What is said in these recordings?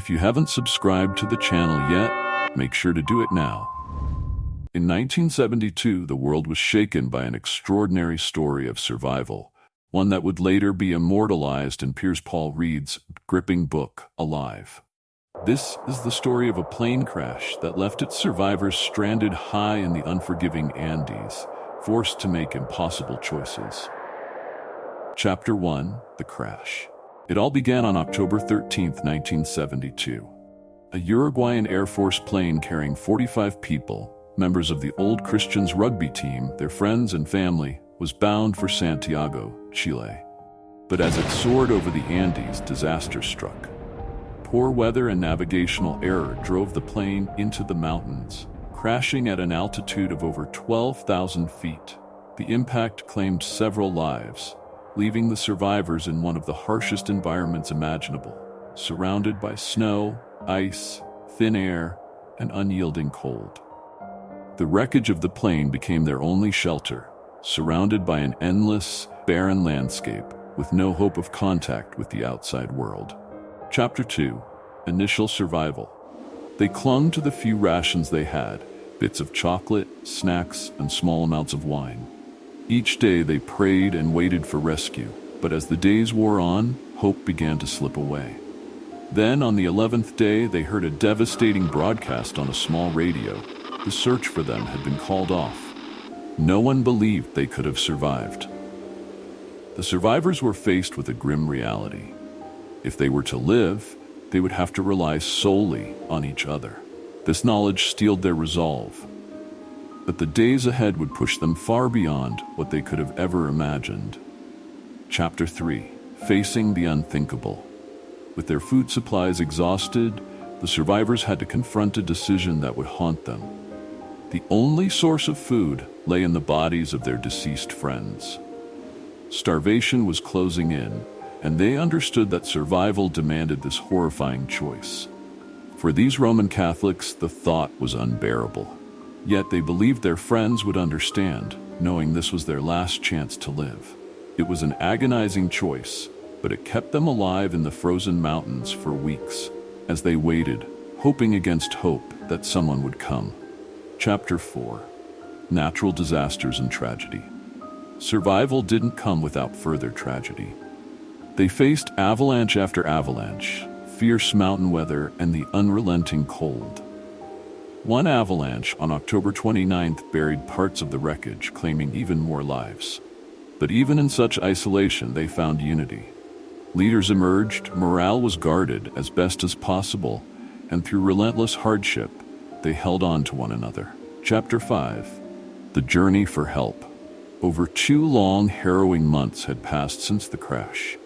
If you haven't subscribed to the channel yet, make sure to do it now. In 1972, the world was shaken by an extraordinary story of survival, one that would later be immortalized in Piers Paul Reed's gripping book, Alive. This is the story of a plane crash that left its survivors stranded high in the unforgiving Andes, forced to make impossible choices. Chapter 1: The Crash. It all began on October 13, 1972. A Uruguayan Air Force plane carrying 45 people, members of the Old Christians rugby team, their friends and family, was bound for Santiago, Chile. But as it soared over the Andes, disaster struck. Poor weather and navigational error drove the plane into the mountains, crashing at an altitude of over 12,000 feet. The impact claimed several lives, leaving the survivors in one of the harshest environments imaginable, surrounded by snow, ice, thin air, and unyielding cold. The wreckage of the plane became their only shelter, surrounded by an endless, barren landscape with no hope of contact with the outside world. Chapter 2: Initial Survival. They clung to the few rations they had, bits of chocolate, snacks, and small amounts of wine. Each day they prayed and waited for rescue, but as the days wore on, hope began to slip away. Then, on the 11th day, they heard a devastating broadcast on a small radio. The search for them had been called off. No one believed they could have survived. The survivors were faced with a grim reality. If they were to live, they would have to rely solely on each other. This knowledge steeled their resolve. But the days ahead would push them far beyond what they could have ever imagined. Chapter 3: Facing the Unthinkable. With their food supplies exhausted, the survivors had to confront a decision that would haunt them. The only source of food lay in the bodies of their deceased friends. Starvation was closing in, and they understood that survival demanded this horrifying choice. For these Roman Catholics, the thought was unbearable. Yet they believed their friends would understand, knowing this was their last chance to live. It was an agonizing choice, but it kept them alive in the frozen mountains for weeks, as they waited, hoping against hope that someone would come. Chapter 4: Natural Disasters and Tragedy. Survival didn't come without further tragedy. They faced avalanche after avalanche, fierce mountain weather, and the unrelenting cold. One avalanche on October 29th buried parts of the wreckage, claiming even more lives. But even in such isolation, they found unity. Leaders emerged, morale was guarded as best as possible, and through relentless hardship, they held on to one another. Chapter 5: The Journey for Help. Over 2 long, harrowing months had passed since the crash.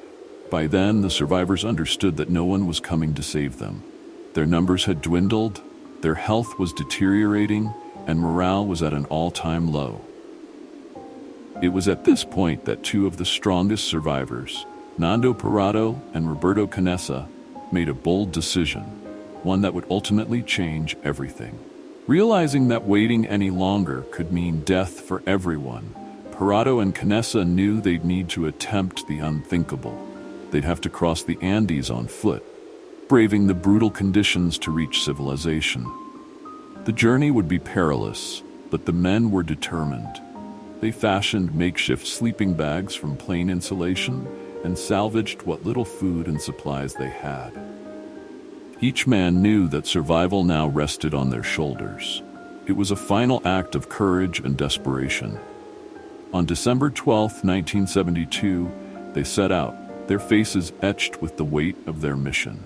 By then, the survivors understood that no one was coming to save them. Their numbers had dwindled, their health was deteriorating, and morale was at an all-time low. It was at this point that 2 of the strongest survivors, Nando Parado and Roberto Canessa, made a bold decision, one that would ultimately change everything. Realizing that waiting any longer could mean death for everyone, Parado and Canessa knew they'd need to attempt the unthinkable. They'd have to cross the Andes on foot, braving the brutal conditions to reach civilization. The journey would be perilous, but the men were determined. They fashioned makeshift sleeping bags from plain insulation and salvaged what little food and supplies they had. Each man knew that survival now rested on their shoulders. It was a final act of courage and desperation. On December 12, 1972, they set out, their faces etched with the weight of their mission.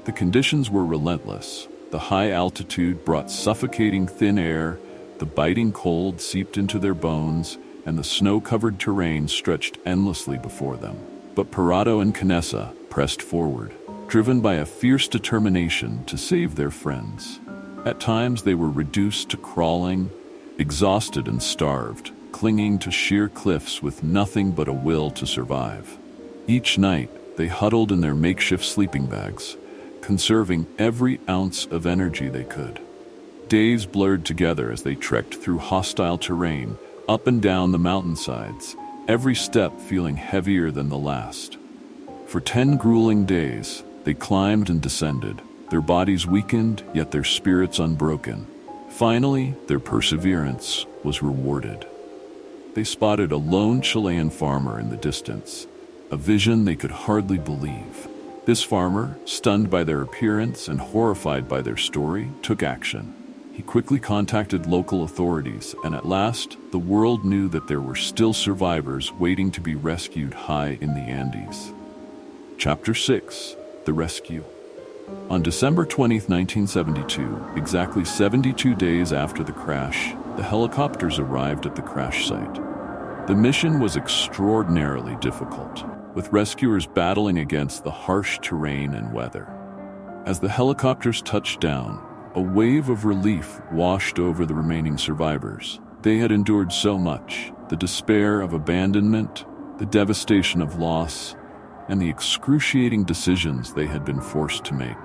The conditions were relentless. The high altitude brought suffocating thin air, the biting cold seeped into their bones, and the snow-covered terrain stretched endlessly before them. But Parado and Canessa pressed forward, driven by a fierce determination to save their friends. At times they were reduced to crawling, exhausted and starved, clinging to sheer cliffs with nothing but a will to survive. Each night, they huddled in their makeshift sleeping bags, conserving every ounce of energy they could. Days blurred together as they trekked through hostile terrain, up and down the mountainsides, every step feeling heavier than the last. For 10 grueling days, They climbed and descended, their bodies weakened, yet their spirits unbroken. Finally, their perseverance was rewarded. They spotted a lone Chilean farmer in the distance, a vision they could hardly believe. This farmer, stunned by their appearance and horrified by their story, took action. He quickly contacted local authorities, and at last, the world knew that there were still survivors waiting to be rescued high in the Andes. Chapter 6: The Rescue. On December 20, 1972, exactly 72 days after the crash, the helicopters arrived at the crash site. The mission was extraordinarily difficult, with rescuers battling against the harsh terrain and weather. As the helicopters touched down, a wave of relief washed over the remaining survivors. They had endured so much: the despair of abandonment, the devastation of loss, and the excruciating decisions they had been forced to make.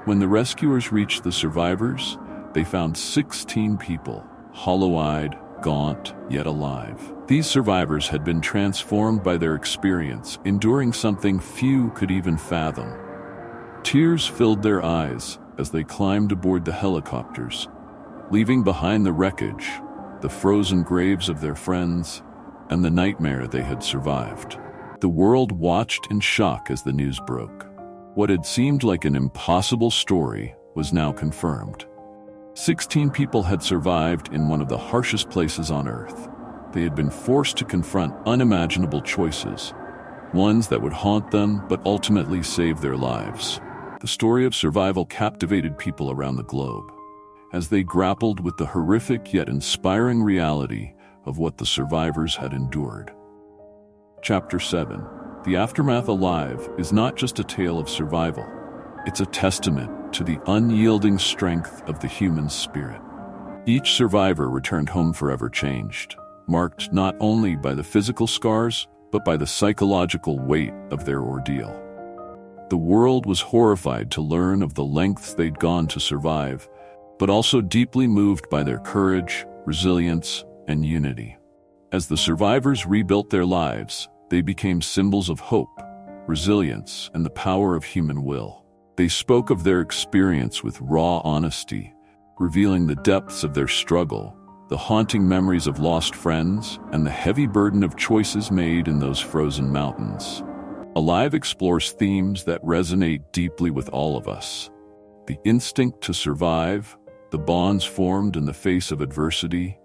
When the rescuers reached the survivors, they found 16 people, hollow-eyed, gaunt, yet alive. These survivors had been transformed by their experience, enduring something few could even fathom. Tears filled their eyes as they climbed aboard the helicopters, leaving behind the wreckage, the frozen graves of their friends, and the nightmare they had survived. The world watched in shock as the news broke. What had seemed like an impossible story was now confirmed. 16 people had survived in one of the harshest places on Earth. They had been forced to confront unimaginable choices, ones that would haunt them but ultimately save their lives. The story of survival captivated people around the globe, as they grappled with the horrific yet inspiring reality of what the survivors had endured. Chapter 7: The Aftermath. Alive is not just a tale of survival. It's a testament to the unyielding strength of the human spirit. Each survivor returned home forever changed, marked not only by the physical scars, but by the psychological weight of their ordeal. The world was horrified to learn of the lengths they'd gone to survive, but also deeply moved by their courage, resilience, and unity. As the survivors rebuilt their lives, they became symbols of hope, resilience, and the power of human will. They spoke of their experience with raw honesty, revealing the depths of their struggle, the haunting memories of lost friends, and the heavy burden of choices made in those frozen mountains. Alive explores themes that resonate deeply with all of us: the instinct to survive, the bonds formed in the face of adversity,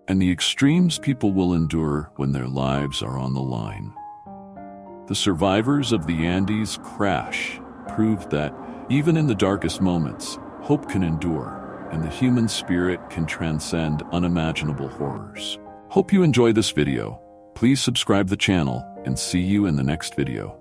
and the extremes people will endure when their lives are on the line. The survivors of the Andes crash proved that, even in the darkest moments, hope can endure, and the human spirit can transcend unimaginable horrors. Hope you enjoy this video. Please subscribe the channel, and see you in the next video.